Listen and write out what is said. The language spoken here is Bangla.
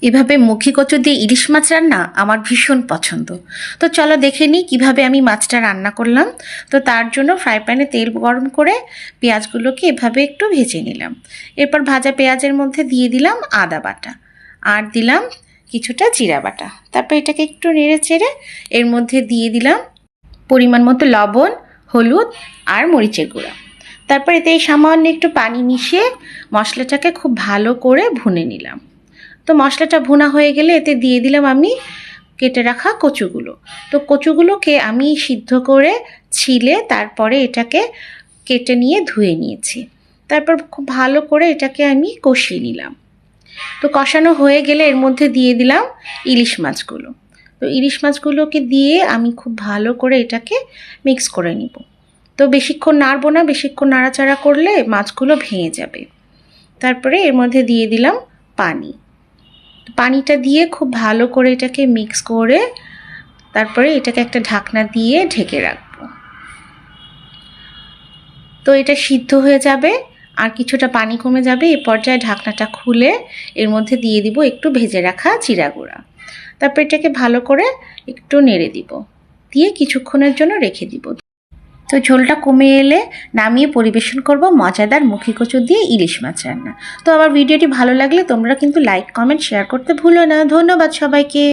এভাবে মুখী কচু দিয়ে ইলিশ মাছ রান্না আমার ভীষণ পছন্দ। তো চলো দেখে নিই কীভাবে আমি মাছটা রান্না করলাম। তো তার জন্য ফ্রাই প্যানে তেল গরম করে পেঁয়াজগুলোকে এভাবে একটু ভেজে নিলাম। এরপর ভাজা পেঁয়াজের মধ্যে দিয়ে দিলাম আদা বাটা আর দিলাম কিছুটা জিরা বাটা। তারপর এটাকে একটু নেড়ে চেড়ে এর মধ্যে দিয়ে দিলাম পরিমাণ মতো লবণ, হলুদ আর মরিচের গুঁড়া। তারপর এতে সামান্য একটু পানি মিশিয়ে মশলাটাকে খুব ভালো করে ভুনে নিলাম। তো মশলাটা ভুনা হয়ে গেলে এতে দিয়ে দিলাম আমি কেটে রাখা কচুগুলো। তো কচুগুলোকে আমি সিদ্ধ করে ছিলে তারপরে এটাকে কেটে নিয়ে ধুয়ে নিয়েছি। তারপর খুব ভালো করে এটাকে আমি কষিয়ে নিলাম। তো কষানো হয়ে গেলে এর মধ্যে দিয়ে দিলাম ইলিশ মাছগুলো। তো ইলিশ মাছগুলোকে দিয়ে আমি খুব ভালো করে এটাকে মিক্স করে নিব। তো বেশিক্ষণ নাড়বো না, বেশিক্ষণ নাড়াচাড়া করলে মাছগুলো ভেঙে যাবে। তারপরে এর মধ্যে দিয়ে দিলাম পানি। পানিটা দিয়ে খুব ভালো করে এটাকে মিক্স করে তারপরে এটাকে একটা ঢাকনা দিয়ে ঢেকে রাখবো। তো এটা সিদ্ধ হয়ে যাবে আর কিছুটা পানি কমে যাবে। এই পর্যায়ে ঢাকনাটা খুলে এর মধ্যে দিয়ে দিব একটু ভেজে রাখা জিরা গুঁড়া। তারপর এটাকে ভালো করে একটু নেড়ে দিব, দিয়ে কিছুক্ষণের জন্য রেখে দিব। তো ঝোলটা কমে এলে নামিয়ে পরিবেশন করব মজাদার মুখী কচু দিয়ে ইলিশ মাছ রান্না। তো আমার ভিডিওটি ভালো লাগলে তোমরা কিন্তু লাইক, কমেন্ট, শেয়ার করতে ভুলো না। ধন্যবাদ সবাইকে।